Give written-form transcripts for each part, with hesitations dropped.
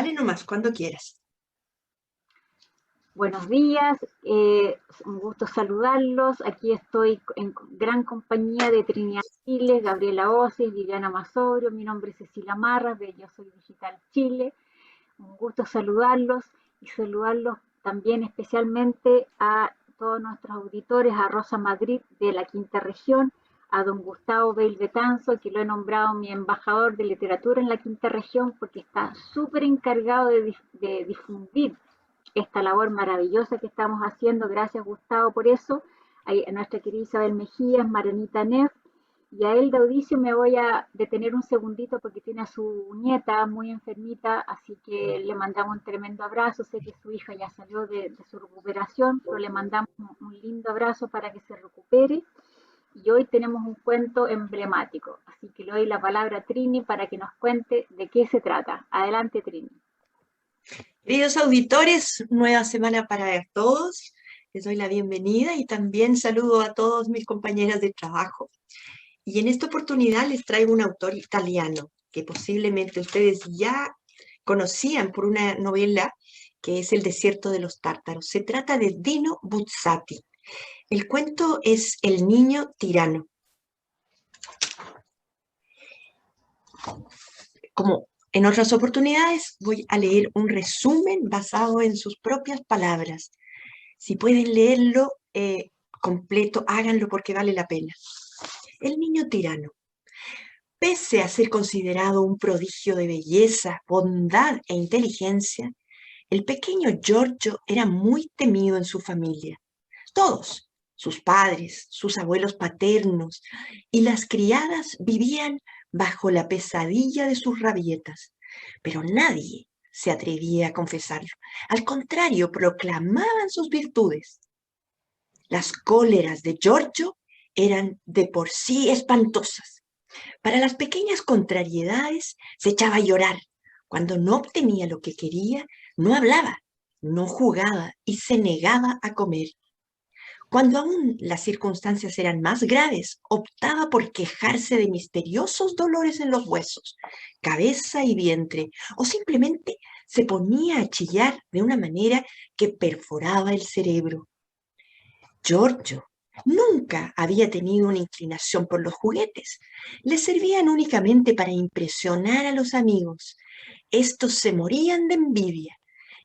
Dale nomás, cuando quieras. Buenos días, un gusto saludarlos. Aquí estoy en gran compañía de Trinidad Chile, Gabriela Oces, Viviana Masobrio. Mi nombre es Cecilia Marras de Yo Soy Digital Chile. Un gusto saludarlos y saludarlos también especialmente a todos nuestros auditores, a Rosa Madrid de la Quinta Región, a don Gustavo Bale Betanzo, que lo he nombrado mi embajador de literatura en la Quinta Región porque está súper encargado de difundir esta labor maravillosa que estamos haciendo. Gracias, Gustavo, por eso. A nuestra querida Isabel Mejías, Marianita Neff, y a él de Audicio me voy a detener un segundito porque tiene a su nieta muy enfermita, así que le mandamos un tremendo abrazo. Sé que su hija ya salió de su recuperación, pero le mandamos un lindo abrazo para que se recupere. Y hoy tenemos un cuento emblemático, así que le doy la palabra a Trini para que nos cuente de qué se trata. Adelante, Trini. Queridos auditores, nueva semana para todos. Les doy la bienvenida y también saludo a todos mis compañeras de trabajo. Y en esta oportunidad les traigo un autor italiano que posiblemente ustedes ya conocían por una novela que es El desierto de los tártaros. Se trata de Dino Buzzati. El cuento es El niño tirano. Como en otras oportunidades, voy a leer un resumen basado en sus propias palabras. Si pueden leerlo completo, háganlo porque vale la pena. El niño tirano. Pese a ser considerado un prodigio de belleza, bondad e inteligencia, el pequeño Giorgio era muy temido en su familia. Todos, sus padres, sus abuelos paternos y las criadas vivían bajo la pesadilla de sus rabietas, pero nadie se atrevía a confesarlo. Al contrario, proclamaban sus virtudes. Las cóleras de Giorgio eran de por sí espantosas. Para las pequeñas contrariedades se echaba a llorar. Cuando no obtenía lo que quería, no hablaba, no jugaba y se negaba a comer. Cuando aún las circunstancias eran más graves, optaba por quejarse de misteriosos dolores en los huesos, cabeza y vientre, o simplemente se ponía a chillar de una manera que perforaba el cerebro. Giorgio nunca había tenido una inclinación por los juguetes. Le servían únicamente para impresionar a los amigos. Estos se morían de envidia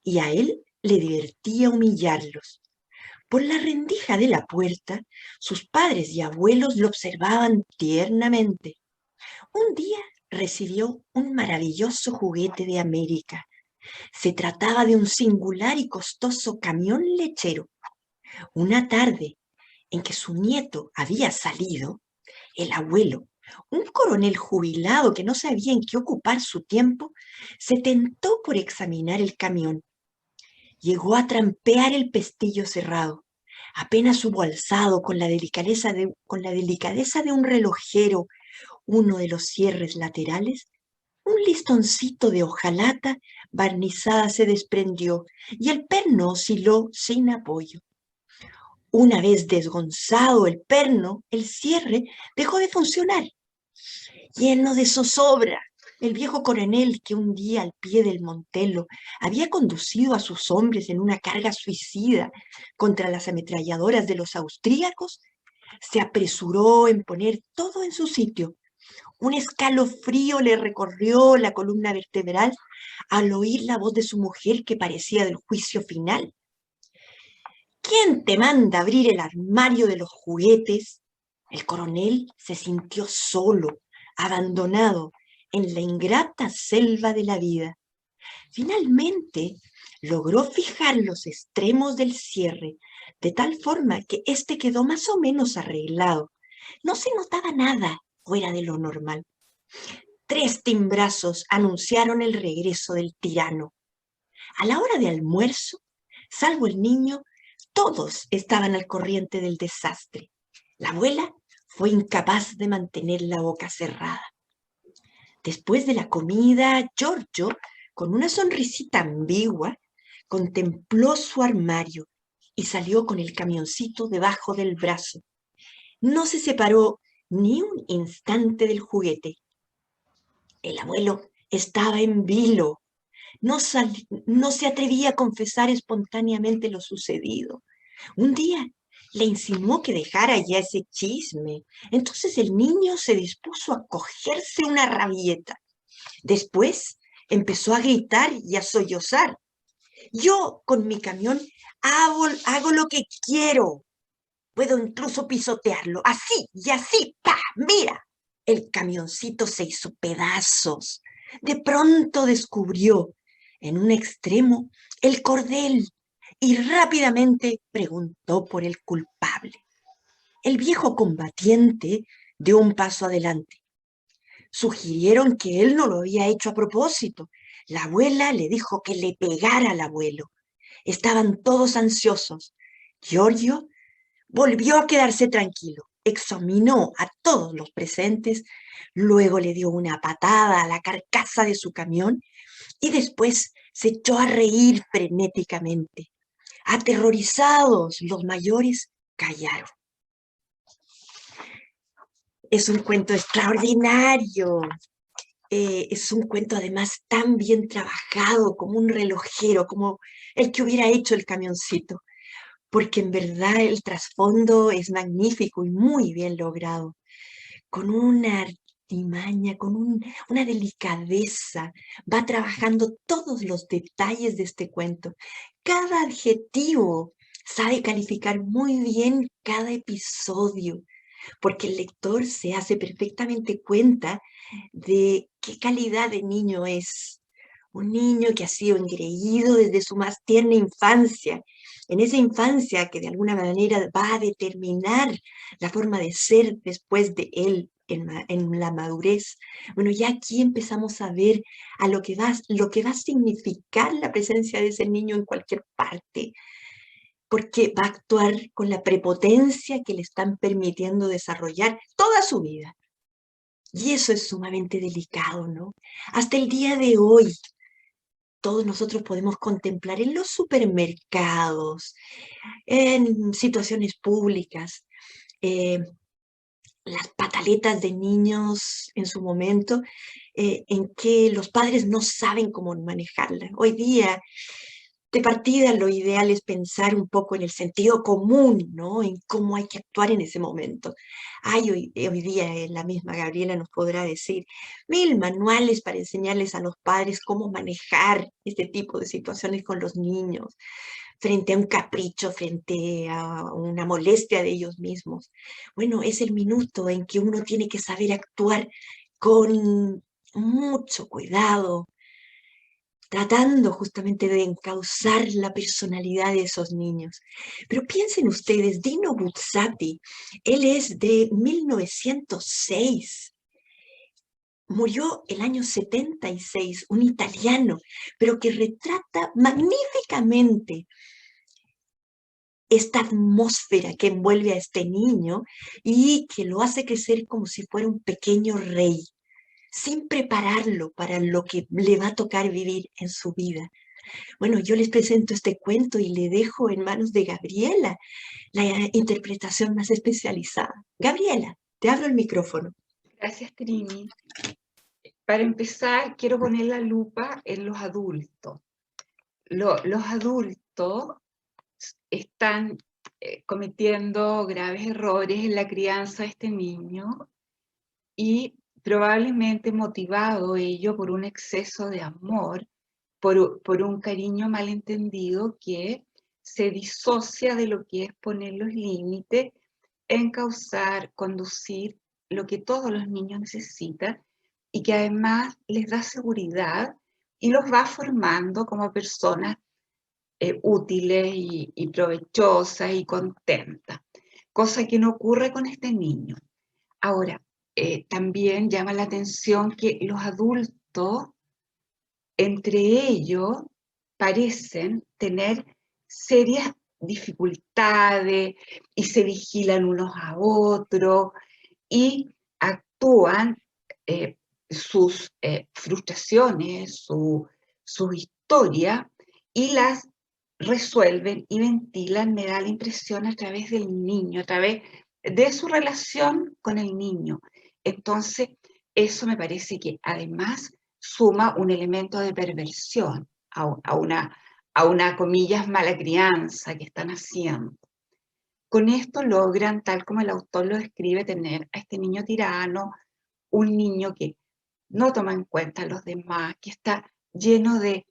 y a él le divertía humillarlos. Por la rendija de la puerta, sus padres y abuelos lo observaban tiernamente. Un día recibió un maravilloso juguete de América. Se trataba de un singular y costoso camión lechero. Una tarde en que su nieto había salido, el abuelo, un coronel jubilado que no sabía en qué ocupar su tiempo, se tentó por examinar el camión. Llegó a trampear el pestillo cerrado. Apenas hubo alzado con la delicadeza de un relojero uno de los cierres laterales, un listoncito de hojalata barnizada se desprendió y el perno osciló sin apoyo. Una vez desgonzado el perno, el cierre dejó de funcionar. Lleno de zozobra, el viejo coronel que un día al pie del Montello había conducido a sus hombres en una carga suicida contra las ametralladoras de los austríacos, se apresuró en poner todo en su sitio. Un escalofrío le recorrió la columna vertebral al oír la voz de su mujer que parecía del juicio final. ¿Quién te manda abrir el armario de los juguetes? El coronel se sintió solo, abandonado en la ingrata selva de la vida. Finalmente, logró fijar los extremos del cierre de tal forma que éste quedó más o menos arreglado. No se notaba nada fuera de lo normal. 3 timbrazos anunciaron el regreso del tirano. A la hora de almuerzo, salvo el niño, todos estaban al corriente del desastre. La abuela fue incapaz de mantener la boca cerrada. Después de la comida, Giorgio, con una sonrisita ambigua, contempló su armario y salió con el camioncito debajo del brazo. No se separó ni un instante del juguete. El abuelo estaba en vilo. No se atrevía a confesar espontáneamente lo sucedido. Un día le insinuó que dejara ya ese chisme. Entonces el niño se dispuso a cogerse una rabieta. Después empezó a gritar y a sollozar. Yo con mi camión hago lo que quiero. Puedo incluso pisotearlo. Así y así. ¡Pa! ¡Mira! El camioncito se hizo pedazos. De pronto descubrió en un extremo el cordel y rápidamente preguntó por el culpable. El viejo combatiente dio un paso adelante. Sugirieron que él no lo había hecho a propósito. La abuela le dijo que le pegara al abuelo. Estaban todos ansiosos. Giorgio volvió a quedarse tranquilo, examinó a todos los presentes, luego le dio una patada a la carcasa de su camión y después se echó a reír frenéticamente. Aterrorizados, los mayores callaron. Es un cuento extraordinario. Es un cuento además tan bien trabajado como un relojero, como el que hubiera hecho el camioncito, porque en verdad el trasfondo es magnífico y muy bien logrado, con una artimaña, una delicadeza, va trabajando todos los detalles de este cuento. Cada adjetivo sabe calificar muy bien cada episodio, porque el lector se hace perfectamente cuenta de qué calidad de niño es. Un niño que ha sido engreído desde su más tierna infancia, en esa infancia que de alguna manera va a determinar la forma de ser después de él en la madurez. Bueno, ya aquí empezamos a ver a lo que va a significar la presencia de ese niño en cualquier parte, porque va a actuar con la prepotencia que le están permitiendo desarrollar toda su vida. Y eso es sumamente delicado, ¿no? Hasta el día de hoy, todos nosotros podemos contemplar en los supermercados, en situaciones públicas, eh, las pataletas de niños en su momento, en que los padres no saben cómo manejarla. Hoy día, de partida, lo ideal es pensar un poco en el sentido común, ¿no? En cómo hay que actuar en ese momento. Hoy día la misma Gabriela nos podrá decir 1000 manuales para enseñarles a los padres cómo manejar este tipo de situaciones con los niños, frente a un capricho, frente a una molestia de ellos mismos. Bueno, es el minuto en que uno tiene que saber actuar con mucho cuidado, tratando justamente de encauzar la personalidad de esos niños. Pero piensen ustedes, Dino Buzzati, él es de 1906. Murió el año 76, un italiano, pero que retrata magníficamente esta atmósfera que envuelve a este niño y que lo hace crecer como si fuera un pequeño rey, sin prepararlo para lo que le va a tocar vivir en su vida. Bueno, yo les presento este cuento y le dejo en manos de Gabriela la interpretación más especializada. Gabriela, te abro el micrófono. Gracias, Trini. Para empezar, quiero poner la lupa en los adultos. Los adultos están cometiendo graves errores en la crianza de este niño y probablemente motivado ello por un exceso de amor, por un cariño malentendido que se disocia de lo que es poner los límites, encauzar, conducir lo que todos los niños necesitan y que además les da seguridad y los va formando como personas útiles y provechosas y contentas, cosa que no ocurre con este niño. Ahora, también llama la atención que los adultos, entre ellos, parecen tener serias dificultades y se vigilan unos a otros y actúan sus frustraciones, su historia y las resuelven y ventilan, me da la impresión, a través del niño, a través de su relación con el niño. Entonces, eso me parece que además suma un elemento de perversión a una, comillas, mala crianza que están haciendo. Con esto logran, tal como el autor lo describe, tener a este niño tirano, un niño que no toma en cuenta a los demás, que está lleno de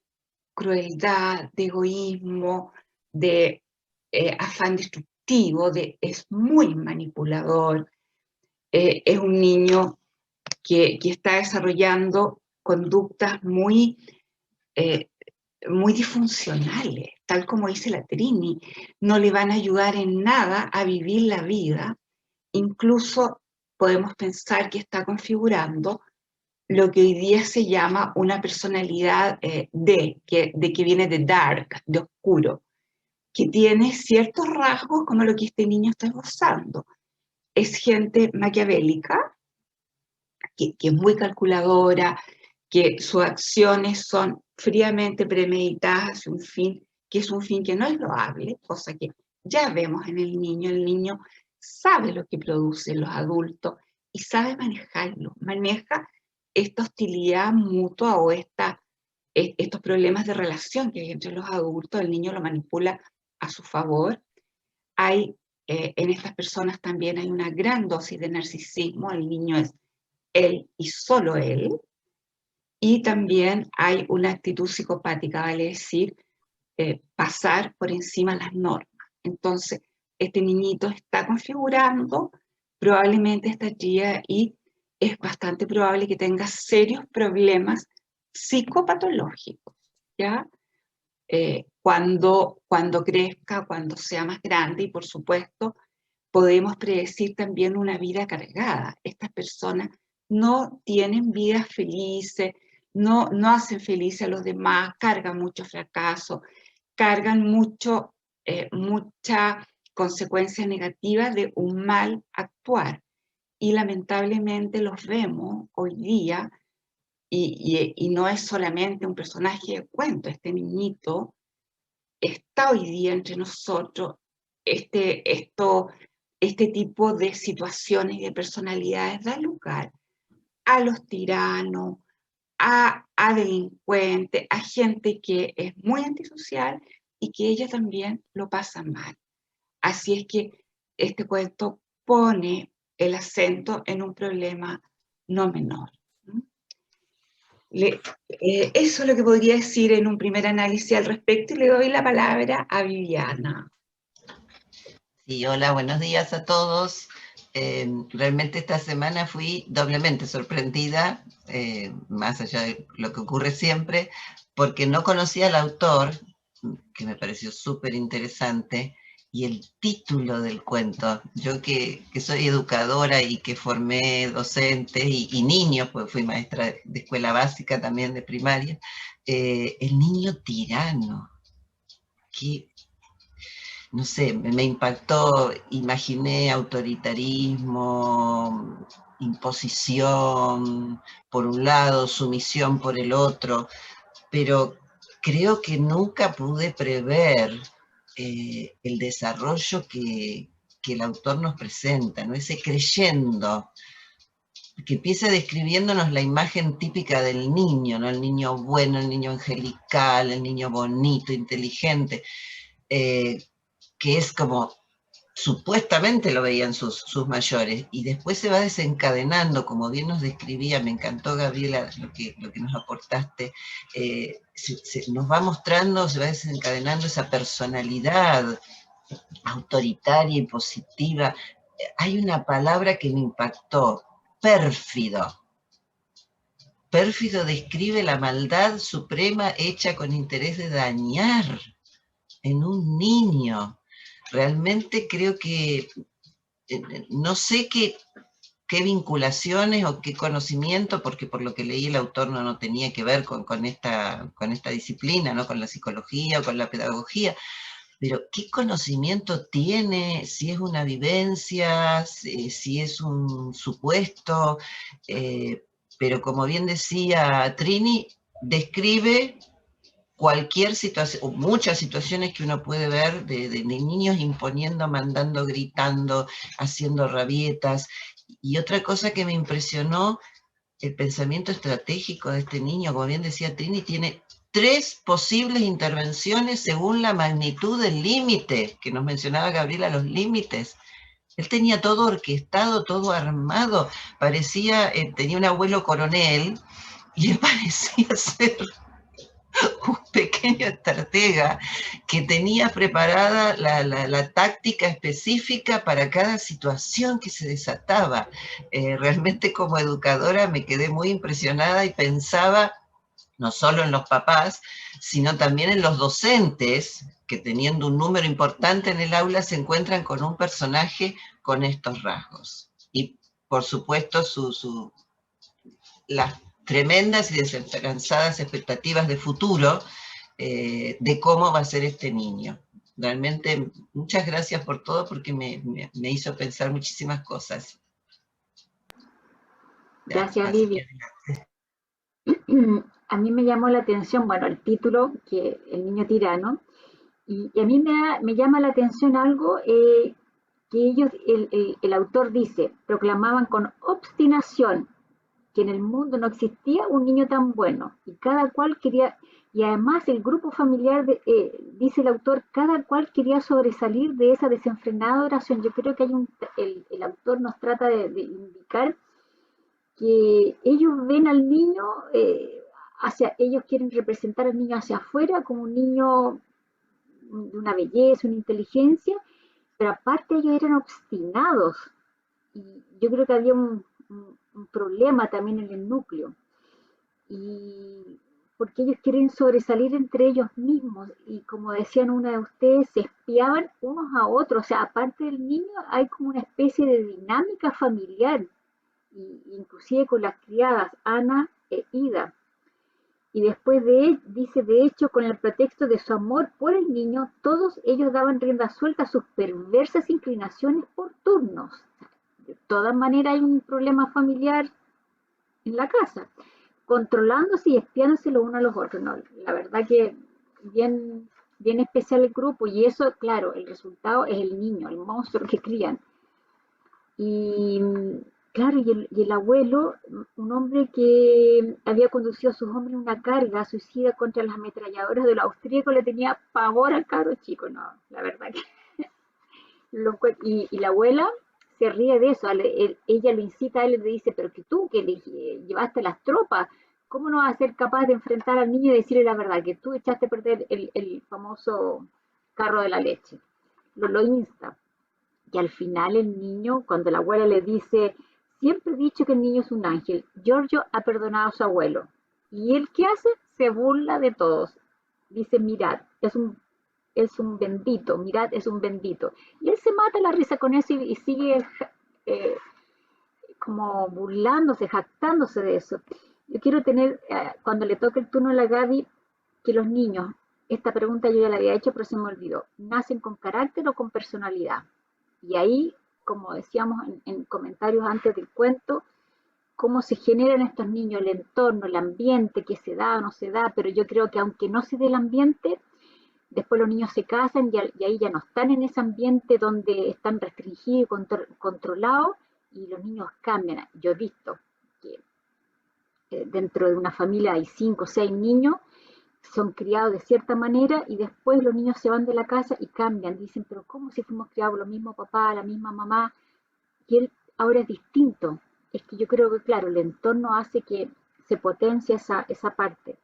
crueldad, de egoísmo, de afán destructivo, es muy manipulador, es un niño que está desarrollando conductas muy disfuncionales, tal como dice la Trini, no le van a ayudar en nada a vivir la vida. Incluso podemos pensar que está configurando lo que hoy día se llama una personalidad de que viene de dark, de oscuro, que tiene ciertos rasgos como lo que este niño está esbozando. Es gente maquiavélica, que es muy calculadora, que sus acciones son fríamente premeditadas hacia un fin, que es un fin que no es loable, cosa que ya vemos en el niño sabe lo que producen los adultos y sabe manejarlo, maneja esta hostilidad mutua o estos problemas de relación que hay entre los adultos, el niño lo manipula a su favor. En estas personas también hay una gran dosis de narcisismo, el niño es él y solo él, y también hay una actitud psicopática, vale decir, pasar por encima de las normas. Entonces, este niñito está configurando probablemente esta tría y es bastante probable que tenga serios problemas psicopatológicos, ¿ya? Cuando crezca, cuando sea más grande, y por supuesto podemos predecir también una vida cargada. Estas personas no tienen vidas felices, no hacen felices a los demás, cargan mucho fracaso, cargan mucha consecuencia negativa de un mal actuar. Y lamentablemente los vemos hoy día, y no es solamente un personaje de cuento, este niñito está hoy día entre nosotros, este tipo de situaciones y de personalidades da lugar a los tiranos, a delincuentes, a gente que es muy antisocial y que ella también lo pasa mal. Así es que este cuento pone el acento en un problema no menor. Eso es lo que podría decir en un primer análisis al respecto, y le doy la palabra a Viviana. Sí, hola, buenos días a todos. Realmente esta semana fui doblemente sorprendida, más allá de lo que ocurre siempre, porque no conocía al autor, que me pareció súper interesante, y el título del cuento. Yo que soy educadora y que formé docentes y niños, pues fui maestra de escuela básica también de primaria, el niño tirano, que no sé, me impactó, imaginé autoritarismo, imposición por un lado, sumisión por el otro, pero creo que nunca pude prever el desarrollo que el autor nos presenta, ¿no? Ese creyendo, que empieza describiéndonos la imagen típica del niño, ¿no? El niño bueno, el niño angelical, el niño bonito, inteligente, que es como supuestamente lo veían sus mayores, y después se va desencadenando, como bien nos describía, me encantó, Gabriela, lo que nos aportaste, nos va mostrando, se va desencadenando esa personalidad autoritaria y positiva. Hay una palabra que me impactó, pérfido. Pérfido describe la maldad suprema hecha con interés de dañar en un niño. Realmente creo que no sé qué vinculaciones o qué conocimiento, porque por lo que leí el autor no tenía que ver con esta disciplina, ¿no? Con la psicología o con la pedagogía, pero qué conocimiento tiene, si es una vivencia, si es un supuesto, pero como bien decía Trini, describe cualquier situación, o muchas situaciones que uno puede ver de niños imponiendo, mandando, gritando, haciendo rabietas. Y otra cosa que me impresionó el pensamiento estratégico de este niño, como bien decía Trini, tiene 3 posibles intervenciones según la magnitud del límite, que nos mencionaba Gabriela, los límites. Él tenía todo orquestado, todo armado, parecía, tenía un abuelo coronel, y él parecía ser un pequeño estratega que tenía preparada la táctica específica para cada situación que se desataba. Realmente como educadora me quedé muy impresionada y pensaba no solo en los papás, sino también en los docentes, que teniendo un número importante en el aula se encuentran con un personaje con estos rasgos. Y por supuesto las tremendas y desesperanzadas expectativas de futuro de cómo va a ser este niño. Realmente, muchas gracias por todo porque me hizo pensar muchísimas cosas. Gracias, Vivi. A mí me llamó la atención, bueno, el título, que El niño tirano, y a mí me llama la atención algo que ellos, el autor dice, proclamaban con obstinación que en el mundo no existía un niño tan bueno, y cada cual quería, y además el grupo familiar, dice el autor, cada cual quería sobresalir de esa desenfrenada oración. Yo creo que hay el autor nos trata de indicar que ellos ven al niño, ellos quieren representar al niño hacia afuera como un niño de una belleza, una inteligencia, pero aparte ellos eran obstinados. Y yo creo que había un problema también en el núcleo. Y porque ellos quieren sobresalir entre ellos mismos. Y como decían una de ustedes, se espiaban unos a otros. O sea, aparte del niño, hay como una especie de dinámica familiar. Inclusive con las criadas Ana e Ida. Y después dice, de hecho, con el pretexto de su amor por el niño, todos ellos daban rienda suelta a sus perversas inclinaciones por turnos. De todas maneras hay un problema familiar en la casa, controlándose y espiándose los unos a los otros. No, la verdad que bien, bien especial el grupo, y eso, claro, el resultado es el niño, el monstruo que crían. Y claro, y el abuelo, un hombre que había conducido a sus hombres una carga suicida contra las ametralladoras de los austríacos, le tenía pavor al cabro chico. No, la verdad que y la abuela se ríe de eso. Ella lo incita a él y le dice, pero que tú que le llevaste las tropas, ¿cómo no vas a ser capaz de enfrentar al niño y decirle la verdad? Que tú echaste a perder el famoso carro de la leche. Lo insta. Y al final el niño, cuando la abuela le dice, siempre he dicho que el niño es un ángel, Giorgio ha perdonado a su abuelo. ¿Y él qué hace? Se burla de todos. Dice, mirad, es un bendito, mirad, es un bendito. Y él se mata la risa con eso y sigue como burlándose, jactándose de eso. Yo quiero tener, cuando le toque el turno a la Gaby, que los niños, esta pregunta yo ya la había hecho, pero se me olvidó, ¿nacen con carácter o con personalidad? Y ahí, como decíamos en comentarios antes del cuento, cómo se generan estos niños, el entorno, el ambiente, que se da o no se da, pero yo creo que aunque no se dé el ambiente, después los niños se casan y ahí ya no están en ese ambiente donde están restringidos y controlados, y los niños cambian. Yo he visto que dentro de una familia hay 5 o 6 niños, son criados de cierta manera y después los niños se van de la casa y cambian. Dicen, pero ¿cómo si fuimos criados por los mismos papás, la misma mamá? Y él ahora es distinto. Es que yo creo que, claro, el entorno hace que se potencie esa parte.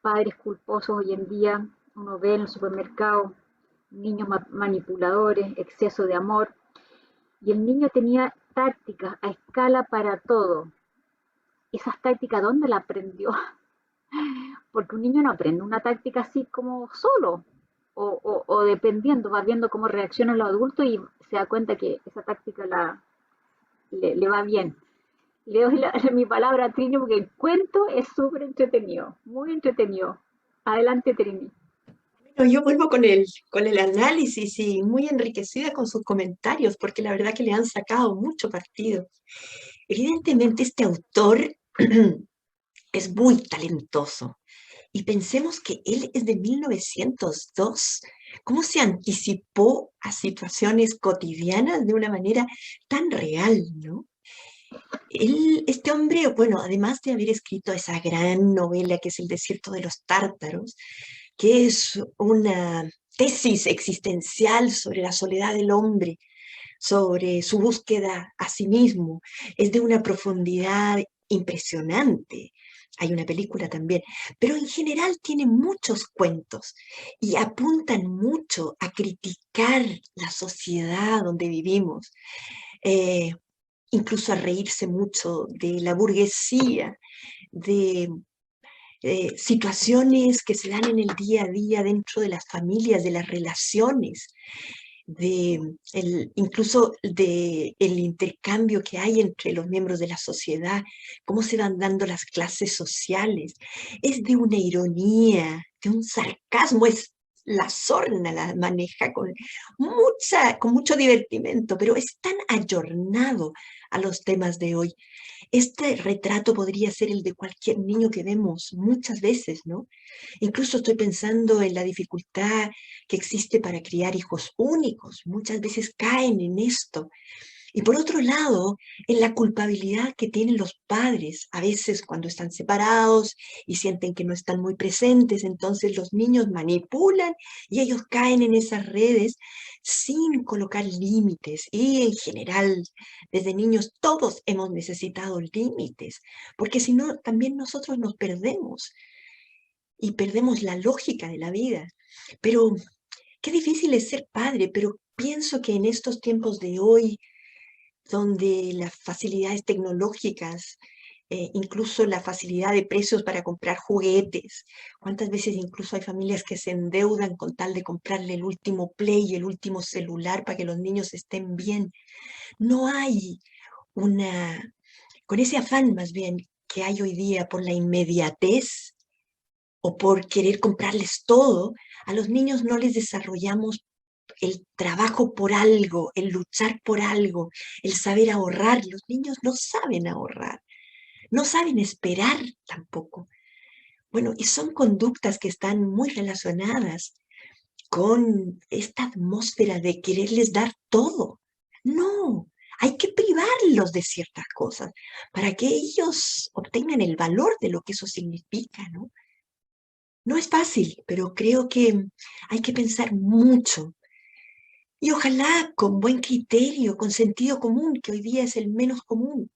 Padres culposos hoy en día, uno ve en el supermercado, niños manipuladores, exceso de amor. Y el niño tenía tácticas a escala para todo. Esas tácticas, ¿dónde la aprendió? Porque un niño no aprende una táctica así como solo, o dependiendo, va viendo cómo reaccionan los adultos y se da cuenta que esa táctica le va bien. Le doy mi palabra a Trini porque el cuento es súper entretenido, muy entretenido. Adelante, Trini. Bueno, yo vuelvo con el análisis y muy enriquecida con sus comentarios, porque la verdad que le han sacado mucho partido. Evidentemente, este autor es muy talentoso. Y pensemos que él es de 1902. ¿Cómo se anticipó a situaciones cotidianas de una manera tan real, no? Este hombre, bueno, además de haber escrito esa gran novela que es El desierto de los tártaros, que es una tesis existencial sobre la soledad del hombre, sobre su búsqueda a sí mismo, es de una profundidad impresionante. Hay una película también, pero en general tiene muchos cuentos y apuntan mucho a criticar la sociedad donde vivimos, eh, incluso a reírse mucho de la burguesía, de situaciones que se dan en el día a día dentro de las familias, de las relaciones, incluso de el intercambio que hay entre los miembros de la sociedad, cómo se van dando las clases sociales. Es de una ironía, de un sarcasmo, es la sorna la maneja con mucho divertimento, pero es tan ayornado a los temas de hoy. Este retrato podría ser el de cualquier niño que vemos muchas veces, ¿no? Incluso estoy pensando en la dificultad que existe para criar hijos únicos. Muchas veces caen en esto. Y por otro lado, en la culpabilidad que tienen los padres, a veces cuando están separados y sienten que no están muy presentes, entonces los niños manipulan y ellos caen en esas redes sin colocar límites. Y en general, desde niños todos hemos necesitado límites, porque si no, también nosotros nos perdemos y perdemos la lógica de la vida. Pero qué difícil es ser padre, pero pienso que en estos tiempos de hoy, donde las facilidades tecnológicas, incluso la facilidad de precios para comprar juguetes, cuántas veces incluso hay familias que se endeudan con tal de comprarle el último Play y el último celular para que los niños estén bien. No hay una, con ese afán más bien que hay hoy día por la inmediatez o por querer comprarles todo, a los niños no les desarrollamos el trabajo por algo, el luchar por algo, el saber ahorrar. Los niños no saben ahorrar, no saben esperar tampoco. Bueno, y son conductas que están muy relacionadas con esta atmósfera de quererles dar todo. No, hay que privarlos de ciertas cosas para que ellos obtengan el valor de lo que eso significa, ¿no? No es fácil, pero creo que hay que pensar mucho y ojalá con buen criterio, con sentido común, que hoy día es el menos común,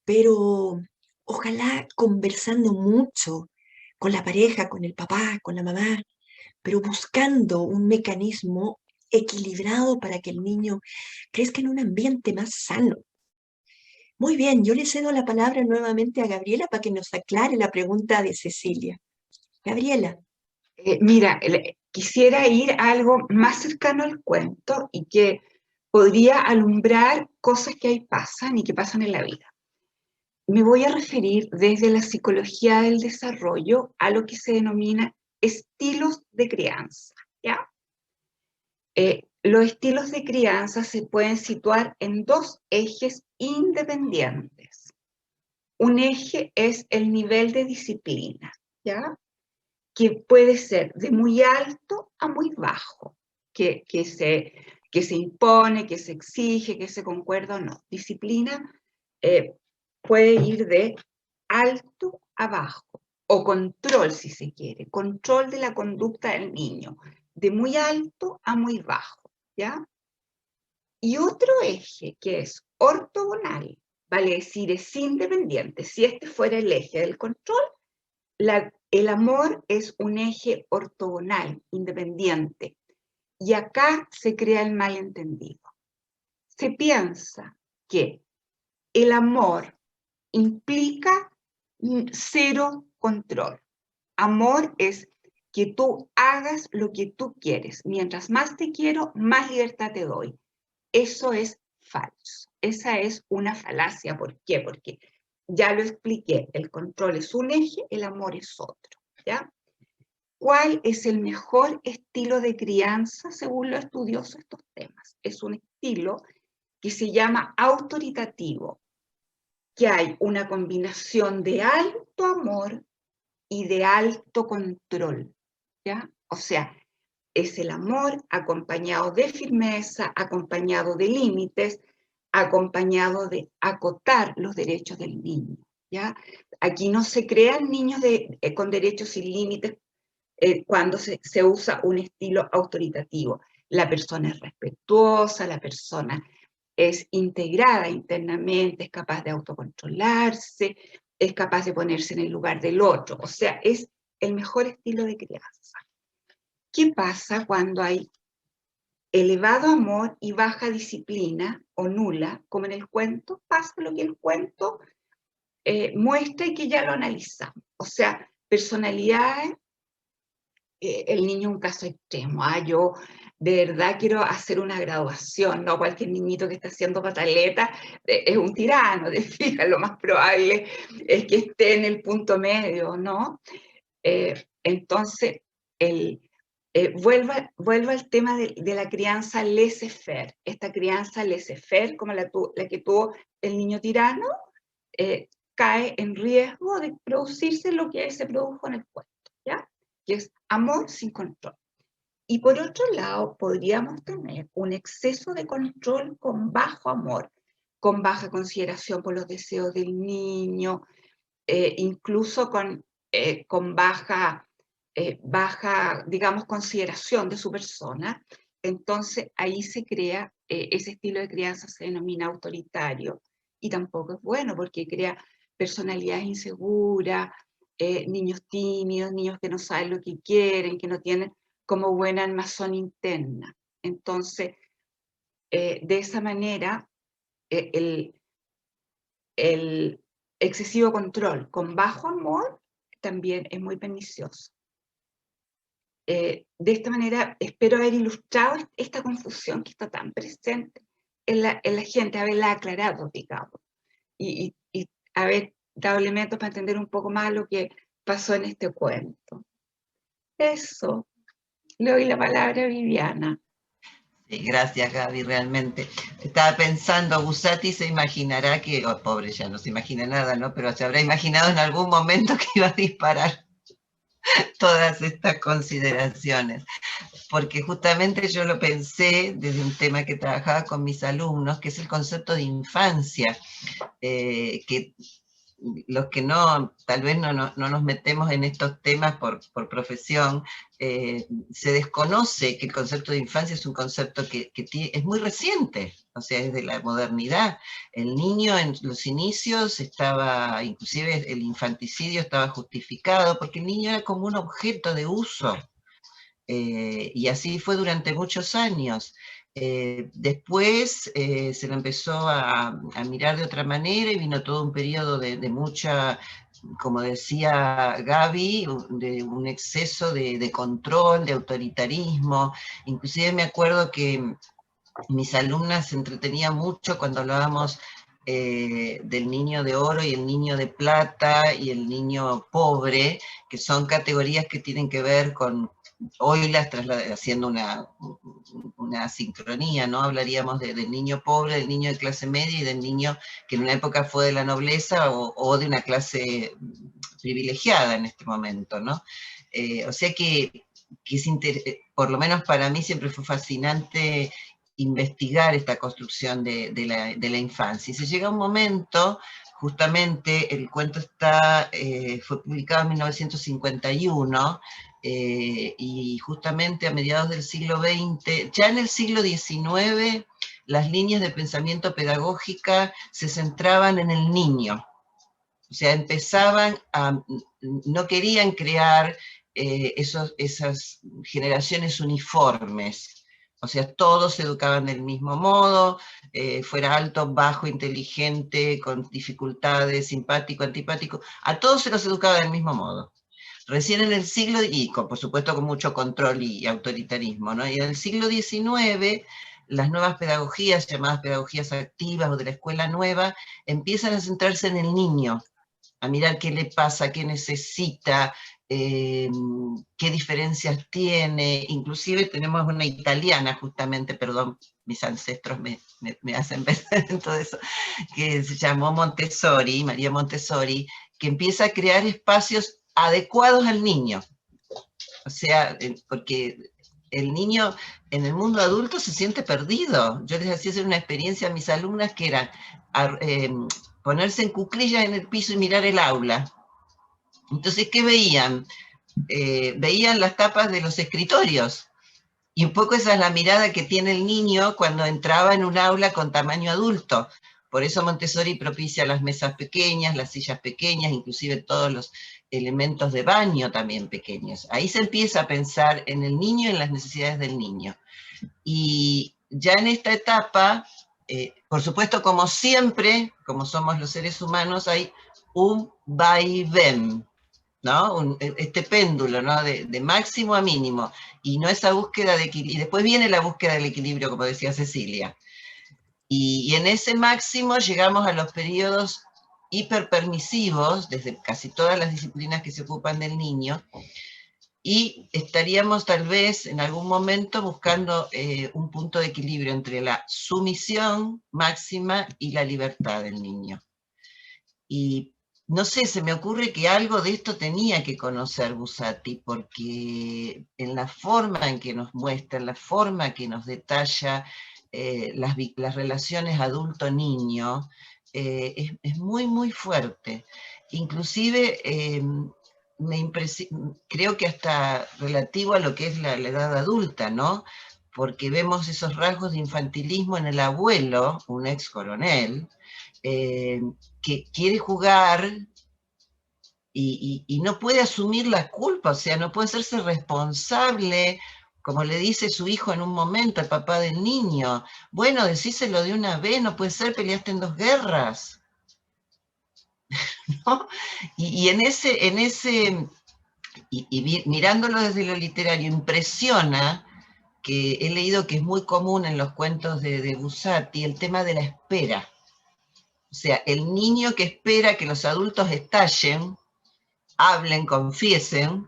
pero ojalá conversando mucho con la pareja, con el papá, con la mamá, pero buscando un mecanismo equilibrado para que el niño crezca en un ambiente más sano. Muy bien, yo le cedo la palabra nuevamente a Gabriela para que nos aclare la pregunta de Cecilia. Gabriela. Mira, quisiera ir a algo más cercano al cuento y que podría alumbrar cosas que ahí pasan y que pasan en la vida. Me voy a referir desde la psicología del desarrollo a lo que se denomina estilos de crianza, ¿ya? Los estilos de crianza se pueden situar en dos ejes independientes. Un eje es el nivel de disciplina, ¿ya? Que puede ser de muy alto a muy bajo, que se impone, que se exige, que se concuerda o no. Disciplina puede ir de alto a bajo, o control si se quiere, control de la conducta del niño, de muy alto a muy bajo, ¿ya? Y otro eje que es ortogonal, vale decir, es independiente. Si este fuera el eje del control, el amor es un eje ortogonal, independiente. Y acá se crea el malentendido. Se piensa que el amor implica cero control. Amor es que tú hagas lo que tú quieres. Mientras más te quiero, más libertad te doy. Eso es falso. Esa es una falacia. ¿Por qué? Porque ya lo expliqué, el control es un eje, el amor es otro, ¿ya? ¿Cuál es el mejor estilo de crianza según los estudiosos de estos temas? Es un estilo que se llama autoritativo, que hay una combinación de alto amor y de alto control, ¿ya? O sea, es el amor acompañado de firmeza, acompañado de límites, acompañado de acotar los derechos del niño, ¿ya? Aquí no se crean niños con derechos sin límites cuando se usa un estilo autoritativo. La persona es respetuosa, la persona es integrada internamente, es capaz de autocontrolarse, es capaz de ponerse en el lugar del otro. O sea, es el mejor estilo de crianza. ¿Qué pasa cuando hay elevado amor y baja disciplina o nula, como en el cuento? Pasa lo que el cuento muestra y que ya lo analizamos. O sea, personalidades, el niño es un caso extremo. Yo de verdad quiero hacer una graduación, no cualquier niñito que está haciendo pataleta es un tirano, de fija, lo más probable es que esté en el punto medio, ¿no? Entonces, vuelvo al tema de la crianza laissez-faire. Esta crianza laissez-faire, como la que tuvo el niño tirano, cae en riesgo de producirse lo que se produjo en el cuento, ¿ya? Que es amor sin control. Y por otro lado, podríamos tener un exceso de control con bajo amor, con baja consideración por los deseos del niño, incluso con baja, digamos, consideración de su persona. Entonces ahí se crea, ese estilo de crianza se denomina autoritario, y tampoco es bueno porque crea personalidades inseguras, niños tímidos, niños que no saben lo que quieren, que no tienen como buena armazón interna. Entonces, de esa manera, el excesivo control con bajo amor también es muy pernicioso. De esta manera, espero haber ilustrado esta confusión que está tan presente en la gente, haberla aclarado, digamos, y haber dado elementos para entender un poco más lo que pasó en este cuento. Eso. Le doy la palabra a Viviana. Sí, gracias, Gaby, realmente. Estaba pensando, Buzzati se imaginará que, pobre, ya no se imagina nada, ¿no? Pero se habrá imaginado en algún momento que iba a disparar todas estas consideraciones, porque justamente yo lo pensé desde un tema que trabajaba con mis alumnos, que es el concepto de infancia, que los que tal vez no nos metemos en estos temas por profesión, se desconoce que el concepto de infancia es un concepto que es muy reciente, o sea, es de la modernidad. El niño en los inicios estaba, inclusive el infanticidio estaba justificado, porque el niño era como un objeto de uso, y así fue durante muchos años. Después se lo empezó a mirar de otra manera y vino todo un periodo de mucha, como decía Gaby, de un exceso de control, de autoritarismo. Inclusive me acuerdo que mis alumnas se entretenían mucho cuando hablábamos del niño de oro y el niño de plata y el niño pobre, que son categorías que tienen que ver con, hoy haciendo una sincronía, ¿no? Hablaríamos del niño pobre, del niño de clase media y del niño que en una época fue de la nobleza o de una clase privilegiada en este momento, ¿no? O sea que por lo menos para mí siempre fue fascinante investigar esta construcción de la infancia. Y se llega a un momento, justamente el cuento fue publicado en 1951, y justamente a mediados del siglo XX, ya en el siglo XIX, las líneas de pensamiento pedagógica se centraban en el niño. O sea, no querían crear esas generaciones uniformes. O sea, todos se educaban del mismo modo, fuera alto, bajo, inteligente, con dificultades, simpático, antipático, a todos se los educaba del mismo modo. Recién en el siglo, y por supuesto con mucho control y autoritarismo, ¿no? Y en el siglo XIX, las nuevas pedagogías, llamadas pedagogías activas o de la escuela nueva, empiezan a centrarse en el niño, a mirar qué le pasa, qué necesita, qué diferencias tiene. Inclusive tenemos una italiana, justamente, perdón, mis ancestros me hacen pensar en todo eso, que se llamó Montessori, María Montessori, que empieza a crear espacios adecuados al niño. O sea, porque el niño en el mundo adulto se siente perdido. Yo les hacía hacer una experiencia a mis alumnas que era ponerse en cuclillas en el piso y mirar el aula. Entonces, ¿qué veían? Veían las tapas de los escritorios. Y un poco esa es la mirada que tiene el niño cuando entraba en un aula con tamaño adulto. Por eso Montessori propicia las mesas pequeñas, las sillas pequeñas, inclusive todos los elementos de baño también pequeños. Ahí se empieza a pensar en el niño y en las necesidades del niño. Y ya en esta etapa, por supuesto, como siempre, como somos los seres humanos, hay un vaivén, ¿no? Este péndulo, ¿no? De máximo a mínimo, y no esa búsqueda de equilibrio. Y después viene la búsqueda del equilibrio, como decía Cecilia. Y en ese máximo llegamos a los periodos hiperpermisivos, desde casi todas las disciplinas que se ocupan del niño, y estaríamos tal vez en algún momento buscando un punto de equilibrio entre la sumisión máxima y la libertad del niño. Y no sé, se me ocurre que algo de esto tenía que conocer Buzzati, porque en la forma en que nos muestra, en la forma que nos detalla las relaciones adulto-niño, es muy, muy fuerte. Inclusive, creo que hasta relativo a lo que es la edad adulta, ¿no? Porque vemos esos rasgos de infantilismo en el abuelo, un ex coronel, que quiere jugar y no puede asumir la culpa, o sea, no puede hacerse responsable, como le dice su hijo en un momento, el papá del niño. Bueno, decíselo de una vez, no puede ser, peleaste en 2 guerras. ¿No? Y mirándolo desde lo literario, impresiona que he leído que es muy común en los cuentos de Buzzati el tema de la espera. O sea, el niño que espera que los adultos estallen, hablen, confiesen,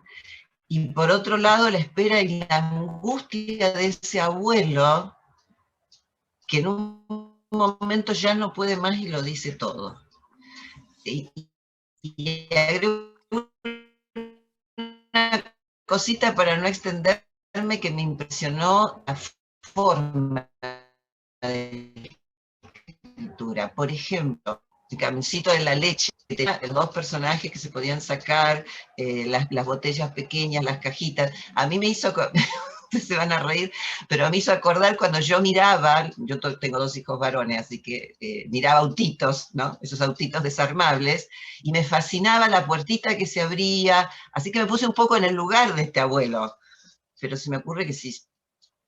y por otro lado la espera y la angustia de ese abuelo que en un momento ya no puede más y lo dice todo. Y agrego una cosita para no extenderme que me impresionó la forma de escritura. Por ejemplo, el Camioncito de la Leche, que tenía los 2 personajes que se podían sacar, las botellas pequeñas, las cajitas. A mí me hizo, se van a reír, pero me hizo acordar cuando yo miraba, yo tengo 2 hijos varones, así que miraba autitos, ¿no? Esos autitos desarmables, y me fascinaba la puertita que se abría, así que me puse un poco en el lugar de este abuelo. Pero se me ocurre que si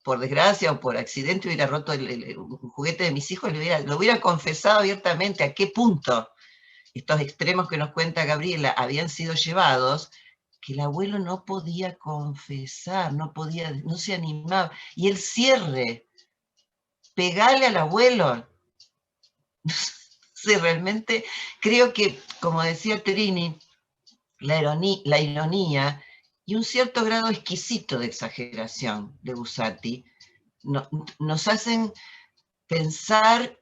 por desgracia o por accidente hubiera roto un juguete de mis hijos, lo hubiera confesado abiertamente a qué punto estos extremos que nos cuenta Gabriela habían sido llevados, que el abuelo no podía confesar, no se animaba. Y el cierre, pegarle al abuelo. Sí, realmente creo que, como decía Trini, la ironía y un cierto grado exquisito de exageración de Buzzati nos hacen pensar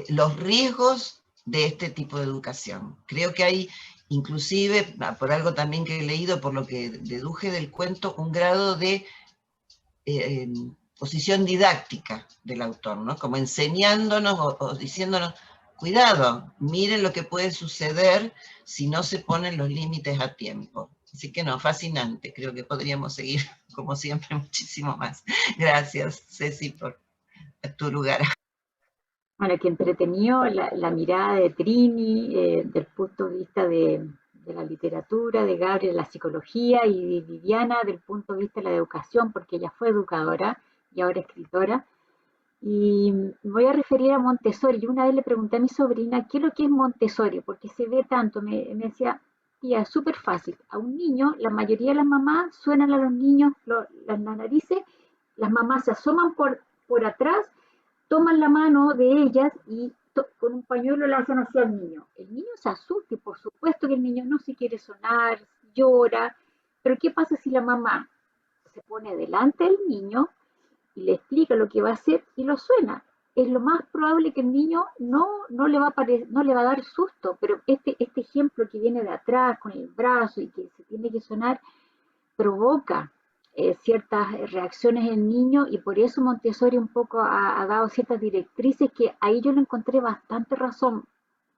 los riesgos de este tipo de educación. Creo que hay, inclusive, por algo también que he leído, por lo que deduje del cuento, un grado de posición didáctica del autor, ¿no? Como enseñándonos o diciéndonos, cuidado, miren lo que puede suceder si no se ponen los límites a tiempo. Así que no, fascinante, creo que podríamos seguir, como siempre, muchísimo más. Gracias, Ceci, por tu lugar. Bueno, que entretenido la mirada de Trini, del punto de vista de la literatura, de Gabriel de la psicología y de Viviana del punto de vista de la educación, porque ella fue educadora y ahora escritora. Y me voy a referir a Montessori. Yo una vez le pregunté a mi sobrina qué es lo que es Montessori, porque se ve tanto. Me decía, tía, es súper fácil. A un niño, la mayoría de las mamás suenan a los niños las narices, las mamás se asoman por atrás, toman la mano de ellas y con un pañuelo le hacen así al niño. El niño se asusta y por supuesto que el niño no se quiere sonar, llora, pero ¿qué pasa si la mamá se pone delante del niño y le explica lo que va a hacer y lo suena? Es lo más probable que el niño no le va a dar susto, pero este ejemplo que viene de atrás con el brazo y que se tiene que sonar provoca ciertas reacciones en niños, y por eso Montessori un poco ha dado ciertas directrices que ahí yo le encontré bastante razón.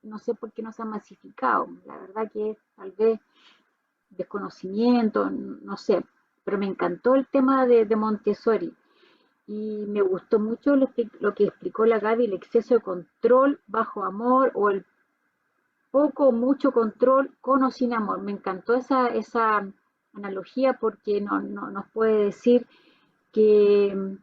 No sé por qué no se ha masificado, la verdad que tal vez desconocimiento, no sé, pero me encantó el tema de Montessori. Y me gustó mucho lo que explicó la Gaby, el exceso de control bajo amor, o el poco o mucho control con o sin amor. Me encantó esa analogía, porque nos puede decir que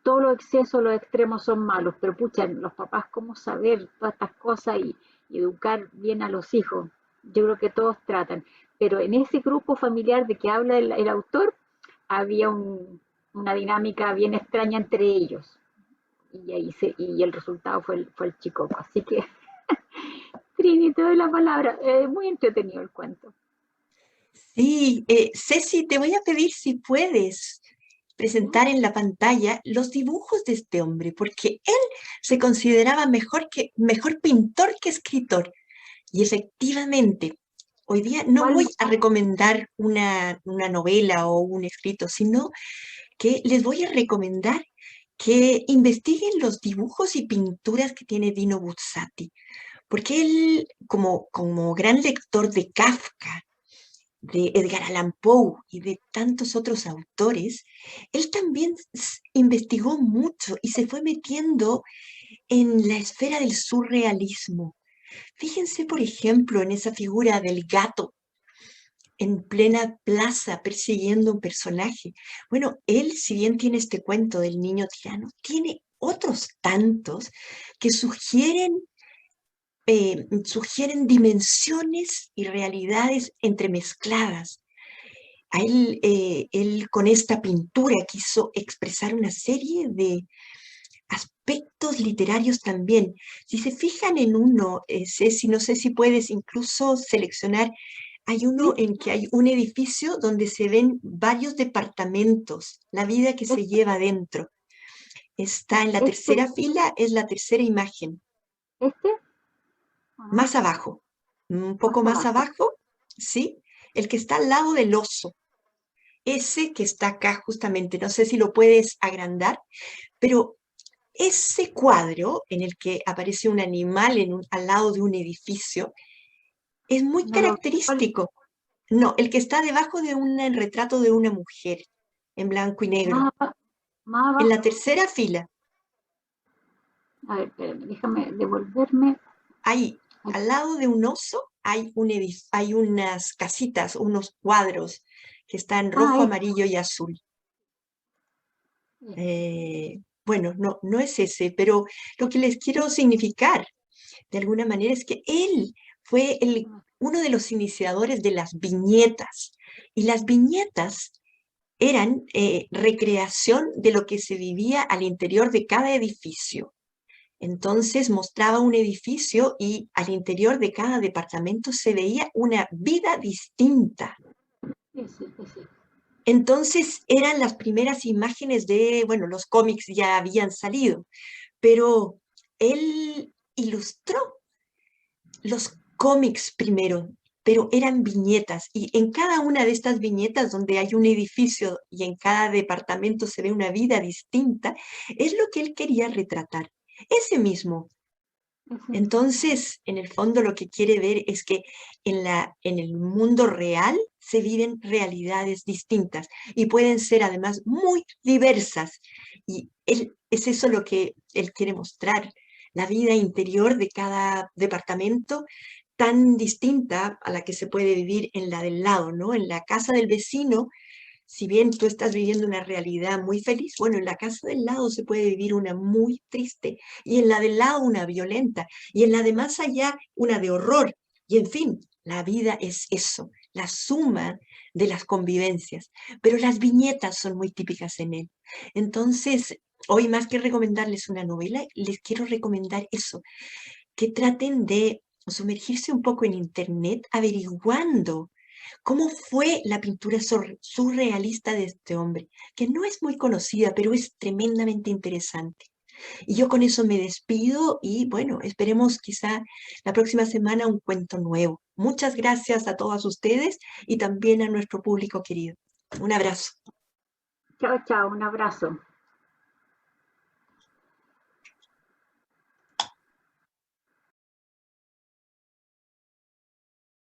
todos los excesos, los extremos son malos, pero pucha, los papás, ¿cómo saber todas estas cosas y educar bien a los hijos? Yo creo que todos tratan, pero en ese grupo familiar de que habla el autor, había una dinámica bien extraña entre ellos, y el resultado fue el chico. Así que, Trini, te doy la palabra. Muy entretenido el cuento. Sí, Ceci, te voy a pedir si puedes presentar en la pantalla los dibujos de este hombre, porque él se consideraba mejor pintor que escritor. Y efectivamente, hoy día no ¿Cuál? voy a recomendar una novela o un escrito, sino que les voy a recomendar que investiguen los dibujos y pinturas que tiene Dino Buzzati, porque él, como gran lector de Kafka, de Edgar Allan Poe y de tantos otros autores, él también investigó mucho y se fue metiendo en la esfera del surrealismo. Fíjense, por ejemplo, en esa figura del gato en plena plaza persiguiendo un personaje. Bueno, él, si bien tiene este cuento del niño tirano, tiene otros tantos que sugieren dimensiones y realidades entremezcladas. Él con esta pintura quiso expresar una serie de aspectos literarios también. Si se fijan en uno, Ceci, no sé si puedes incluso seleccionar, hay uno Sí, en que hay un edificio donde se ven varios departamentos, la vida que se este, lleva dentro. Está en la este, tercera fila, es la tercera imagen, este, ¿o no? más abajo, un Más poco más abajo. abajo, ¿sí? El que está al lado del oso, ese que está acá justamente, no sé si lo puedes agrandar, pero ese cuadro en el que aparece un animal al lado de un edificio es muy No lo, ¿cuál? característico. No, el que está debajo de un retrato de una mujer en blanco y negro, Más, más en la abajo. tercera fila. A ver, espérame, déjame devolverme. Ahí, Aquí. al lado de un oso, hay unas casitas, unos cuadros que están Ah, rojo, amarillo y azul. Bueno, no es ese, pero lo que les quiero significar de alguna manera es que él fue uno de los iniciadores de las viñetas. Y las viñetas eran recreación de lo que se vivía al interior de cada edificio. Entonces mostraba un edificio y al interior de cada departamento se veía una vida distinta. Sí. Entonces eran las primeras imágenes de, bueno, los cómics ya habían salido, pero él ilustró los cómics primero, pero eran viñetas y en cada una de estas viñetas donde hay un edificio y en cada departamento se ve una vida distinta, es lo que él quería retratar, ese mismo. Ese. Entonces, en el fondo lo que quiere ver es que en el mundo real se viven realidades distintas y pueden ser además muy diversas. Y es eso lo que él quiere mostrar, la vida interior de cada departamento tan distinta a la que se puede vivir en la del lado, ¿no? En la casa del vecino, si bien tú estás viviendo una realidad muy feliz, bueno, en la casa del lado se puede vivir una muy triste, y en la del lado una violenta, y en la de más allá una de horror. Y en fin, la vida es eso, la suma de las convivencias. Pero las viñetas son muy típicas en él. Entonces, hoy más que recomendarles una novela, les quiero recomendar eso, que traten de sumergirse un poco en internet averiguando cómo fue la pintura surrealista de este hombre, que no es muy conocida, pero es tremendamente interesante. Y yo con eso me despido y bueno, esperemos quizá la próxima semana un cuento nuevo. Muchas gracias a todas ustedes y también a nuestro público querido. Un abrazo. Chao, chao, un abrazo.